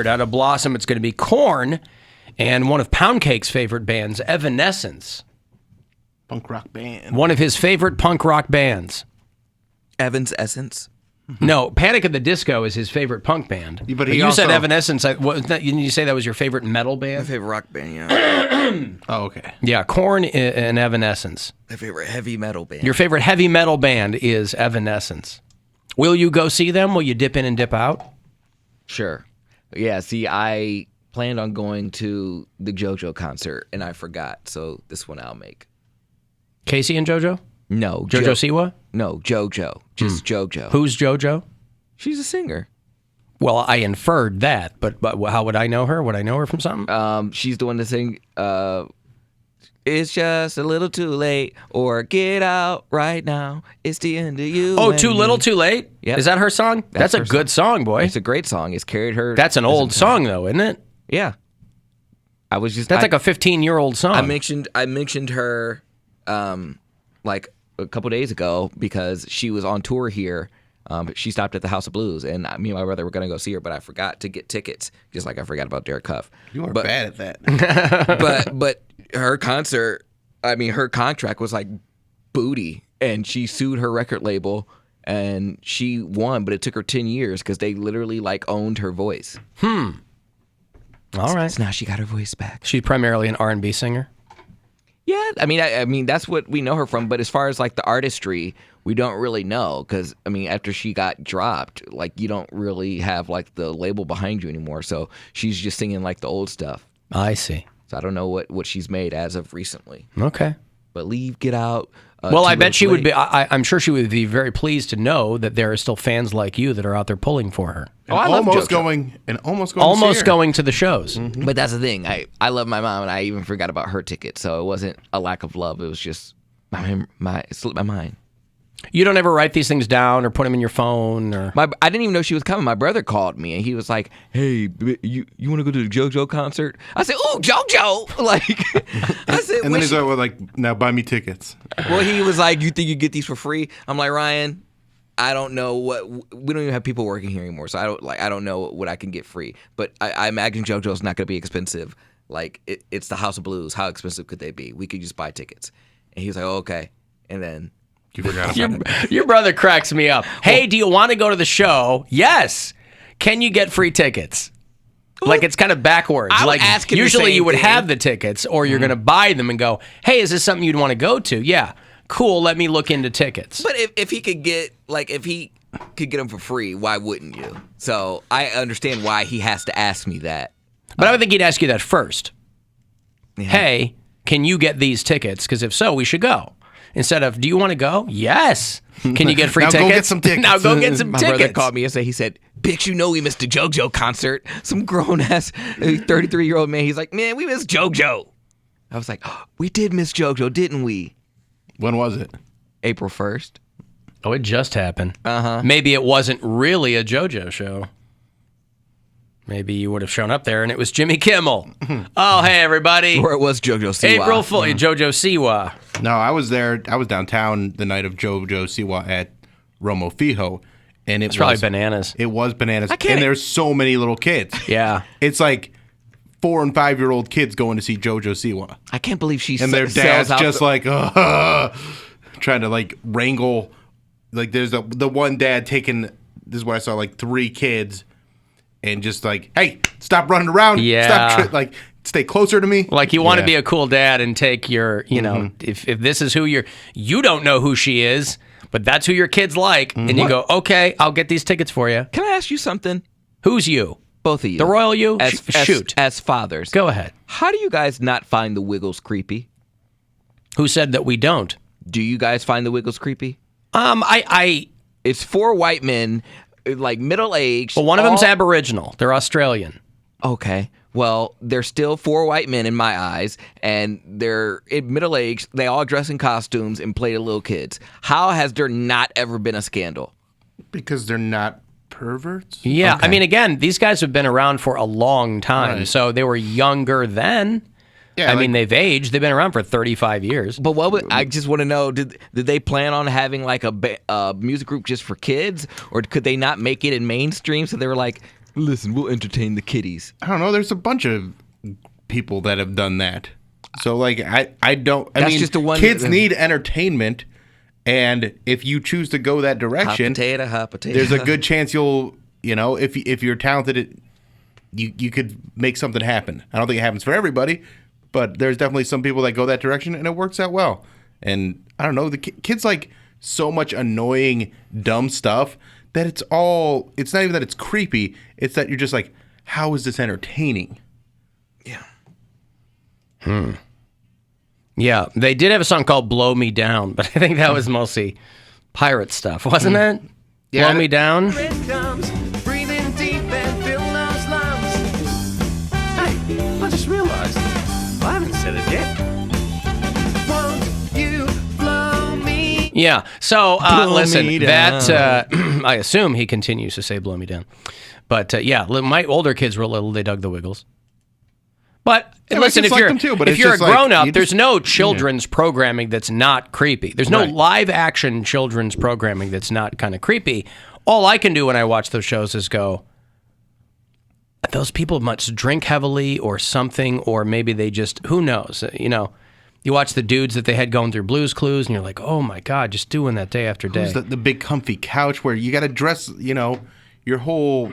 3rd, out of Blossom, it's going to be Korn and one of Poundcake's favorite bands, Evanescence. Punk rock band. One of his favorite punk rock bands. Evan's Essence. No, Panic at the Disco is his favorite punk band. But you said Evanescence. Didn't you say that was your favorite metal My band? favorite rock band, yeah. Oh, okay. Yeah, Korn and Evanescence. My favorite heavy metal band. Your favorite heavy metal band is Evanescence. Will you go see them? Will you dip in and dip out? Sure. Yeah, see, I planned on going to the JoJo concert, and I forgot, so this one I'll make. Casey and JoJo? No. JoJo Siwa? No, JoJo. Just JoJo. Who's JoJo? She's a singer. Well, I inferred that, but how would I know her? Would I know her from something? She's the one that sing, it's just a little too late, or get out right now. It's the end of you. Oh, and Too Little, me. Too Late? Yep. Is that her song? That's a her good song, boy. It's a great song. It's carried her. That's an old song, though, isn't it? Yeah. That's like a 15-year-old song. I mentioned her like a couple days ago because she was on tour here. She stopped at the House of Blues, and me and my brother were going to go see her, but I forgot to get tickets, just like I forgot about Derek Huff. You are bad at that. but her concert, her contract was like booty, and she sued her record label, and she won, but it took her 10 years because they literally like owned her voice. All right. So now she got her voice back. She's primarily an R&B singer. Yeah, I mean that's what we know her from. But as far as like the artistry, we don't really know because after she got dropped, like you don't really have like the label behind you anymore. So she's just singing like the old stuff. I see. So I don't know what she's made as of recently. Okay. But Leave, Get Out. Well, I bet she would be. I'm sure she would be very pleased to know that there are still fans like you that are out there pulling for her. I love almost JoJo. going going to the shows. Mm-hmm. But that's the thing. I love my mom, and I even forgot about her ticket. So it wasn't a lack of love. It was just it slipped my mind. You don't ever write these things down or put them in your phone, or I didn't even know she was coming. My brother called me, and he was like, "Hey, you want to go to the JoJo concert?" I said, "Oh, JoJo!" Like, I said, and then he's like, "Now buy me tickets." Well, he was like, "You think you get these for free?" I'm like, "Ryan, I don't know what. We don't even have people working here anymore, so I don't know what I can get free. But I imagine JoJo's not going to be expensive. Like, it's the House of Blues. How expensive could they be? We could just buy tickets." And he was like, "Oh, okay," and then. You forgot your brother cracks me up. Hey, do you want to go to the show? Yes. Can you get free tickets? Like it's kind of backwards. I would like ask him the usually same you would thing. have the tickets or you're going to buy them and go, "Hey, is this something you'd want to go to?" Yeah. Cool, let me look into tickets. But if he could get them for free, why wouldn't you? So I understand why he has to ask me that. But I would think he'd ask you that first. Yeah. Hey, can you get these tickets? Because if so, we should go. Instead of, do you want to go? Yes. Can you get free Now tickets? go get some tickets. Now go get some My tickets. brother called me yesterday. He said, "Bitch, you know we missed the JoJo concert." Some grown-ass 33-year-old man. He's like, "Man, we missed JoJo." I was like, "Oh, we did miss JoJo, didn't we?" When was it? April 1st. Oh, it just happened. Uh-huh. Maybe it wasn't really a JoJo show. Maybe you would have shown up there and it was Jimmy Kimmel. Oh, hey, everybody. Or it was JoJo Siwa. April Fool, JoJo Siwa. No, I was there. I was downtown the night of JoJo Siwa at Romo Fijo, and It's probably bananas. It was bananas, can't- and there's so many little kids. Yeah. It's like 4 and 5-year-old kids going to see JoJo Siwa, I can't believe she and their sells dad's out just like trying to like wrangle. Like there's the one dad taking. This is what I saw, like 3 kids. And just like, hey, stop running around. Yeah. Stop, stay closer to me. Like you want to be a cool dad and take your, know, if this is who you don't know who she is, but that's who your kids like. And you go, okay, I'll get these tickets for you. Can I ask you something? Who's you? Both of you. The royal you? Shoot. As fathers. Go ahead. How do you guys not find the Wiggles creepy? Who said that we don't? Do you guys find the Wiggles creepy? It's 4 white men, like middle-aged. Well, one of them's Aboriginal. They're Australian. Okay. Well, they're still 4 white men in my eyes, and they're middle-aged. They all dress in costumes and play to little kids. How has there not ever been a scandal? Because they're not perverts? Yeah. Okay. I mean, again, these guys have been around for a long time. Right. So they were younger then. Yeah, I mean, they've aged. They've been around for 35 years. But I just want to know, did they plan on having like a music group just for kids, or could they not make it in mainstream? So they were like, Listen, we'll entertain the kiddies. I don't know. There's a bunch of people that have done that. So like I don't. I That's mean, just the one kids need entertainment, and if you choose to go that direction, hot potato. there's a good chance you'll, if you're talented, you could make something happen. I don't think it happens for everybody, but there's definitely some people that go that direction and it works out well. And I don't know, the kids like so much annoying, dumb stuff that it's not even that it's creepy. It's that you're just like, how is this entertaining? Yeah. Yeah, they did have a song called "Blow Me Down," but I think that was mostly pirate stuff, wasn't it? Yeah, Blow Me Down. Here it comes, breathing deep and fill those lungs. Hey, I just realized I haven't said it yet. Won't you blow me? Yeah. So Blow listen, me that I assume he continues to say "Blow Me Down," but yeah, my older kids were little. They dug the Wiggles. But Yeah, listen, my if kids like you're them too, but if it's you're a just like, grown up, you there's just- no children's programming that's not creepy. There's no Right. live action children's programming that's not kind of creepy. All I can do when I watch those shows is go, those people must drink heavily or something, or maybe they just, who knows? You watch the dudes that they had going through Blue's Clues, and you're like, oh my God, just doing that day after day. Who's the big comfy couch where you got to dress, your whole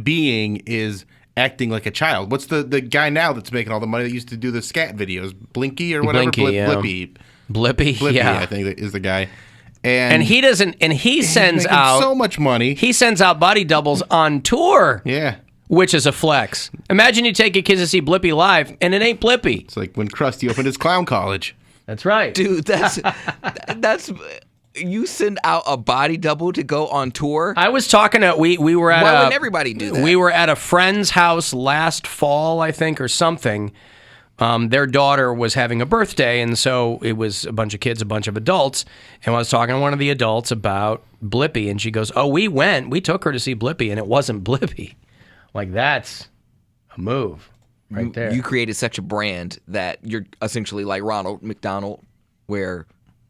being is acting like a child. What's the guy now that's making all the money that used to do the scat videos? Blinky or whatever? Blinky, yeah. Blippy. Blippy, Blippy, yeah. I think that is the guy. And he doesn't, and he sends making out so much money. He sends out body doubles on tour, Yeah. which is a flex. Imagine you take your kids to see Blippy live, and it ain't Blippy. It's like when Krusty opened his clown college. That's right. Dude, that's you send out a body double to go on tour. I was talking to, we were at Why a, wouldn't everybody do that? We were at a friend's house last fall, I think, or something. Their daughter was having a birthday, and so it was a bunch of kids, a bunch of adults. And I was talking to one of the adults about Blippy, and she goes, "Oh, we took her to see Blippy, and it wasn't Blippy." Like, that's a move right there. You created such a brand that you're essentially like Ronald McDonald, where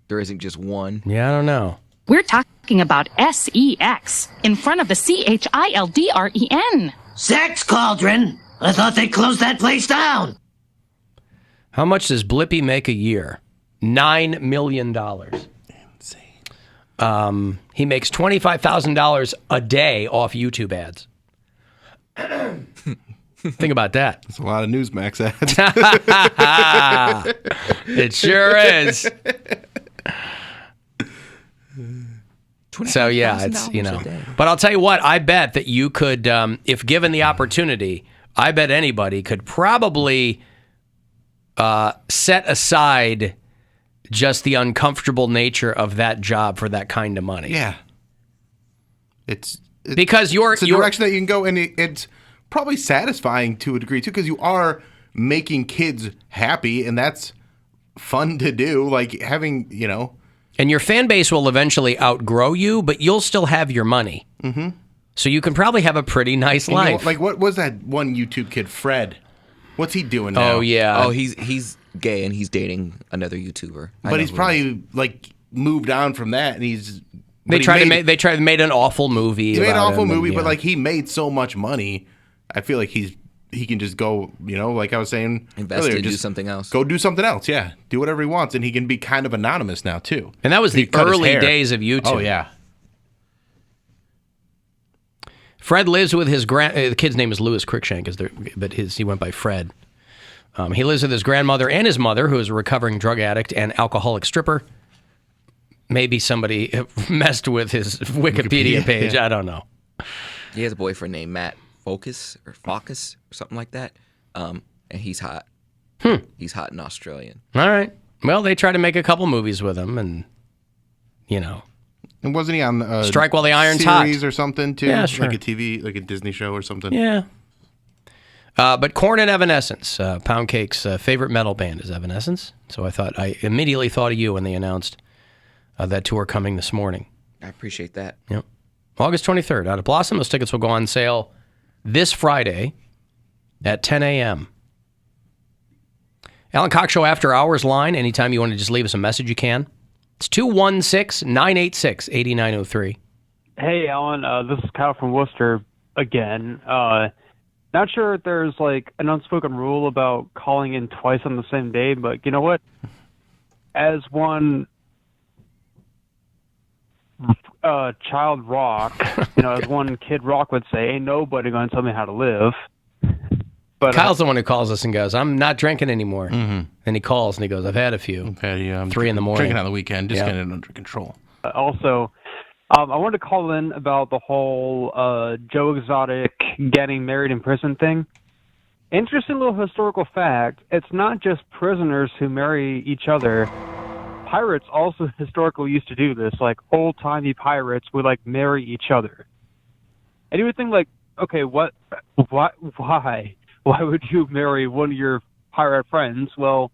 there isn't just one. Yeah, I don't know. We're talking about SEX in front of the CHILDREN. Sex Cauldron? I thought they closed that place down. How much does Blippy make a year? $9 million. Insane. He makes $25,000 a day off YouTube ads. Think about that. That's a lot of Newsmax ads. It sure is. So yeah, it's $25,000 a day. But I'll tell you what, I bet that you could, if given the opportunity, I bet anybody could probably set aside just the uncomfortable nature of that job for that kind of money. Yeah. It's Because it's a direction that you can go, and it's probably satisfying to a degree too, because you are making kids happy, and that's fun to do. Like having, and your fan base will eventually outgrow you, but you'll still have your money. Mm-hmm. So you can probably have a pretty nice life. like what was that one YouTube kid, Fred? What's he doing now? Oh yeah. Oh, he's gay and he's dating another YouTuber. I know But he's who it is. probably like moved on from that, and he's They tried to made an awful movie. He made an about awful him, movie, and, but yeah. like he made so much money. I feel like he can just go, like I was saying Invest earlier, and do just something else. Go do something else. Yeah, do whatever he wants, and he can be kind of anonymous now too. And that was He the cut his early hair. days of YouTube. Oh yeah. Fred lives with his the kid's name is Louis Cruikshank, but he went by Fred. He lives with his grandmother and his mother, who is a recovering drug addict and alcoholic stripper. Maybe somebody messed with his Wikipedia page. yeah. I don't know. He has a boyfriend named Matt Focus or something like that. And he's hot. He's hot and Australian. All right. Well, they tried to make a couple movies with him, and And wasn't he on Strike While the Iron's Hot series or something too? Yeah, sure. Like a TV, like a Disney show or something. yeah. But Korn and Evanescence, Poundcake's favorite metal band is Evanescence. So I immediately thought of you when they announced that tour coming this morning. I appreciate that. Yep. August 23rd, out of Blossom. Those tickets will go on sale this Friday at 10 a.m. Alan Cox Show After Hours line. Anytime you want to just leave us a message, you can. It's 216-986-8903. Hey, Alan. This is Kyle from Worcester. again. Not sure if there's like an unspoken rule about calling in twice on the same day, but you know what? As one child rock, as one kid rock would say, ain't nobody going to tell me how to live. But Kyle's the one who calls us and goes, I'm not drinking anymore. Mm-hmm. And he calls and he goes, I've had a few. I'm 3 in the morning. Drinking on the weekend, just getting it under control. Also, I wanted to call in about the whole Joe Exotic getting married in prison thing. Interesting little historical fact, it's not just prisoners who marry each other. Pirates also historically used to do this. Like, old-timey pirates would, like, marry each other. And you would think, like, okay, why? Why would you marry one of your pirate friends? Well,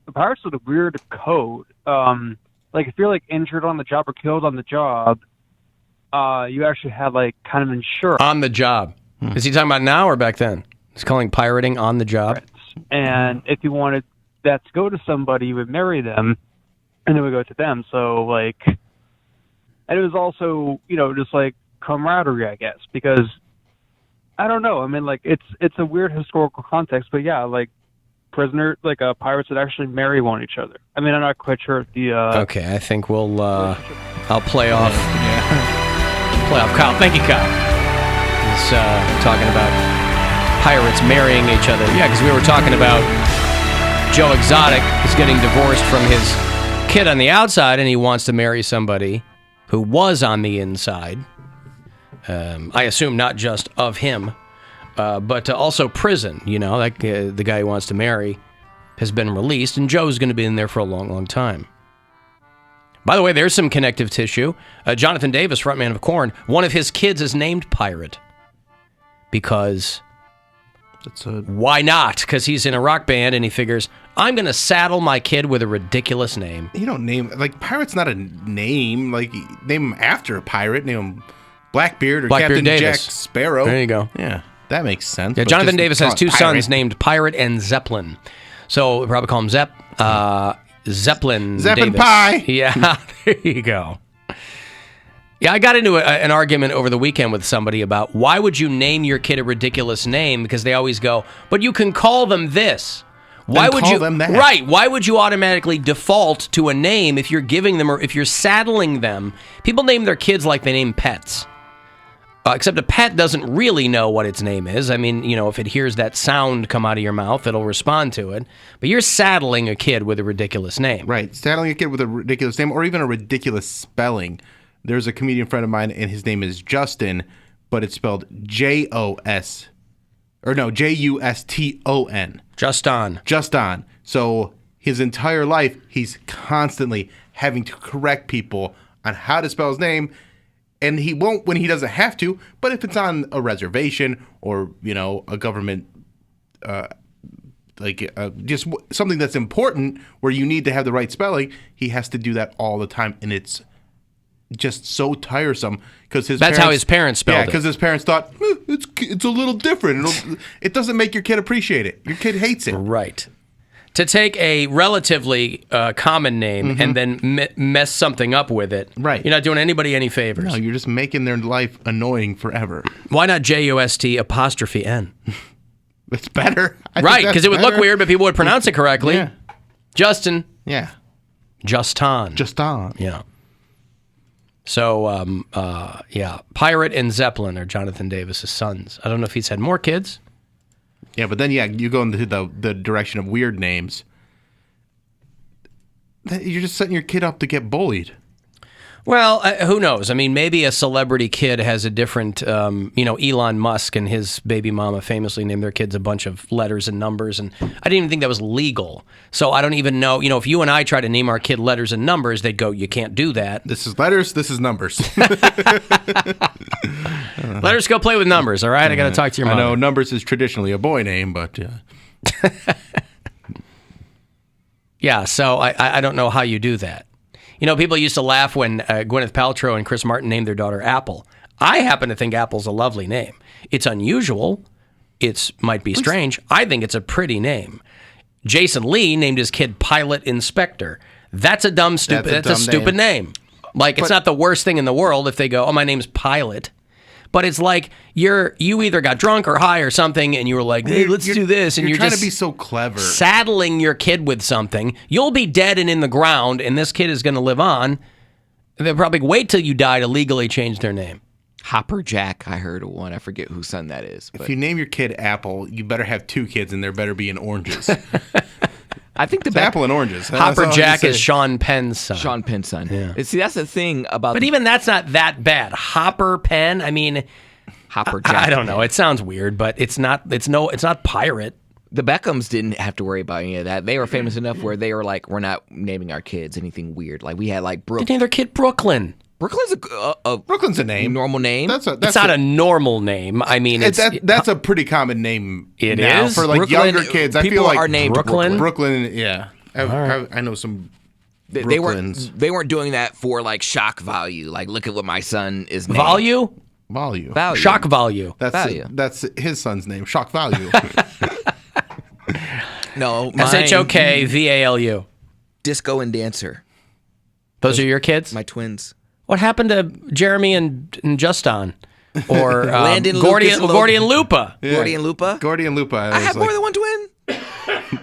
the pirates had a weird code. Like, if you're, like, injured on the job or killed on the job, you actually had, like, kind of insurance. On the job. Is he talking about now or back then? He's calling pirating on the job. And if you wanted that to go to somebody, you would marry them, and it would go to them. So, like, and it was also, just, like, camaraderie, I guess, because, I don't know. I mean, like, it's a weird historical context, but yeah, like, pirates would actually marry one each other. I mean, I'm not quite sure if the... Okay, I think I'll play off Kyle. Thank you, Kyle. He's talking about pirates marrying each other. Yeah, because we were talking about Joe Exotic is getting divorced from his kid on the outside, and he wants to marry somebody who was on the inside. I assume not just of him, but also prison. Like the guy he wants to marry has been released, and Joe's going to be in there for a long, long time. By the way, there's some connective tissue. Jonathan Davis, frontman of Korn, one of his kids is named Pirate because... Why not? Because he's in a rock band and he figures, I'm going to saddle my kid with a ridiculous name. You don't name... Like, Pirate's not a name. Like, name him after a pirate. Name him Blackbeard or Captain Davis. Jack Sparrow. There you go. Yeah, that makes sense. Yeah, Jonathan Davis has 2 sons named Pirate and Zeppelin. So we'll probably call him Zeppelin Davis. Pie. Yeah, there you go. Yeah, I got into an argument over the weekend with somebody about why would you name your kid a ridiculous name? Because they always go, but you can call them this. Why would call you them that. Right? Why would you automatically default to a name if you're giving them or if you're saddling them? People name their kids like they name pets. Except a pet doesn't really know what its name is. I mean, if it hears that sound come out of your mouth, it'll respond to it. But you're saddling a kid with a ridiculous name. Right, saddling a kid with a ridiculous name or even a ridiculous spelling. There's a comedian friend of mine, and his name is Justin, but it's spelled Juston. Juston. So his entire life, he's constantly having to correct people on how to spell his name, and he won't when he doesn't have to, but if it's on a reservation or, a government, just something that's important where you need to have the right spelling, he has to do that all the time, and it's just so tiresome because that's how his parents spelled it. Yeah, because his parents thought it's a little different. It doesn't make your kid appreciate it. Your kid hates it. Right. To take a relatively common name and then mess something up with it. Right. You're not doing anybody any favors. No, you're just making their life annoying forever. Why not JUST''N? It's better. Right, because it would look weird, but people would pronounce it correctly. Yeah. Justin. Yeah. Juston. Juston. Yeah. So, Pirate and Zeppelin are Jonathan Davis's sons. I don't know if he's had more kids. Yeah, but then, you go into the direction of weird names. You're just setting your kid up to get bullied. Well, who knows? I mean, maybe a celebrity kid has a different, Elon Musk and his baby mama famously named their kids a bunch of letters and numbers, and I didn't even think that was legal. So I don't even know, if you and I try to name our kid letters and numbers, they'd go, you can't do that. This is letters, this is numbers. Let us go play with numbers, all right? I got to talk to your mom. I know numbers is traditionally a boy name, but... Yeah, so I don't know how you do that. People used to laugh when Gwyneth Paltrow and Chris Martin named their daughter Apple. I happen to think Apple's a lovely name. It's unusual. It might be strange. I think it's a pretty name. Jason Lee named his kid Pilot Inspector. That's a stupid name. Like, it's not the worst thing in the world if they go, oh, my name's Pilot. But it's like you either got drunk or high or something, and you were like, "Hey, let's do this," and you're trying just to be so clever, saddling your kid with something. You'll be dead and in the ground, and this kid is going to live on. They'll probably wait till you die to legally change their name. Hopper Jack, I heard one. I forget whose son that is. But If you name your kid Apple, you better have 2 kids, and there better be in oranges. I think It's apple and oranges. That's Hopper all I Jack can is say. Sean Penn's son. Sean Penn's son. Yeah. See, that's the thing about But even that's not that bad. Hopper Penn. I mean, Hopper Jack. I don't know. It sounds weird, but it's not. It's not pirate. The Beckhams didn't have to worry about any of that. They were famous enough where they were like, we're not naming our kids anything weird. Like we had like They named their kid Brooklyn. Brooklyn's a Brooklyn's a name. normal name. That's It's not a normal name. I mean, it's that's a pretty common name. It now is? for like Brooklyn, younger kids. I people feel like are named Brooklyn? Brooklyn, yeah. I know some They Brooklyns. weren't doing that for like shock value. Like, look at what my son is named. value. Value. Shock value. Value. That's his son's name. Shock Value. No, mine, SHOKVALU. Disco and Dancer. Those are your kids. My twins. What happened to Jeremy and Justin? Or Landon, Gordy, Lucas, Logan. Gordy and Lupa. Yeah. Gordy and Lupa. Gordy and Lupa. I have more than one twin.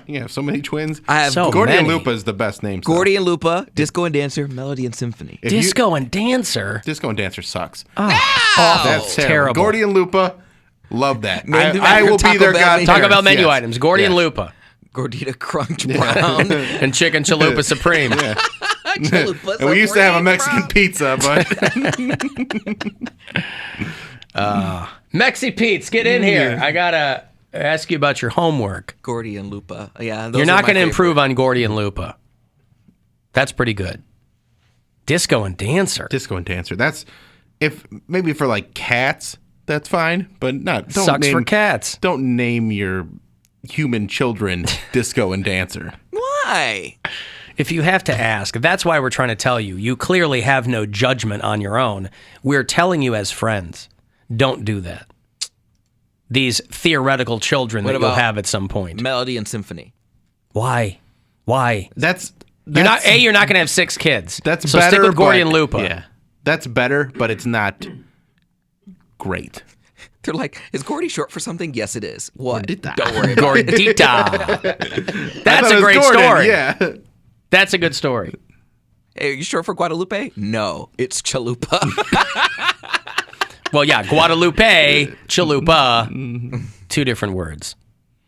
You have so many twins. I have So Gordy and many. Lupa is the best name. Gordy and Lupa, Disco and Dancer, Melody and Symphony. Disco and Dancer. Disco and Dancer sucks. Awful. That's terrible. terrible. Gordy and Lupa, love that. Name them I after will be Taco their Bell god. menu. Talk about menu Yes. items. Gordy and Yes. Lupa. Gordita Crunch Brown. And Chicken Chalupa Supreme. Chalupa And we used to have a Supreme, Mexican bro. pizza, but Mexi Pete's, get in here. I got to ask you about your homework. Gordy and Lupa. Yeah, those You're are not my going to favorite. improve on Gordy and Lupa. That's pretty good. Disco and Dancer. Disco and Dancer. That's if maybe for like cats, that's fine, but not. Don't Sucks name, for cats. Don't name your human children Disco and Dancer. Why? If you have to ask, that's why we're trying to tell you. You clearly have no judgment on your own. We're telling you as friends, don't do that. These theoretical children What that you'll about have at some point. Melody and Symphony. Why? Why? That's You're not going to have 6 kids. That's so better. stick with Gordy but- and Lupa. Yeah, that's better, but it's not great. They're like, is Gordy short for something? Yes, it is. What? Gordita. Don't worry about it. Gordita. I That's thought it a was great Gordon, story. Yeah. That's a good story. Hey, are you short for Guadalupe? No, it's Chalupa. Well, yeah, Guadalupe, Chalupa, 2 different words.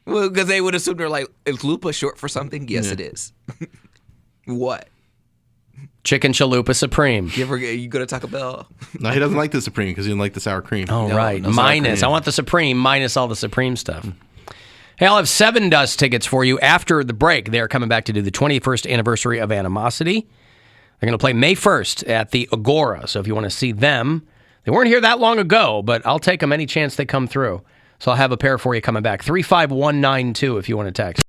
Well, because they would assume they're like, is Lupa short for something? Yes, it is. What? Chicken Chalupa Supreme. You go to Taco Bell? No, he doesn't like the Supreme because he didn't like the sour cream. Oh, No, right. no sour Minus. cream. I want the Supreme minus all the Supreme stuff. Hey, I'll have 7 Dust tickets for you after the break. They're coming back to do the 21st anniversary of Animosity. They're going to play May 1st at the Agora. So if you want to see them, they weren't here that long ago, but I'll take them any chance they come through. So I'll have a pair for you coming back. 35192 if you want to text.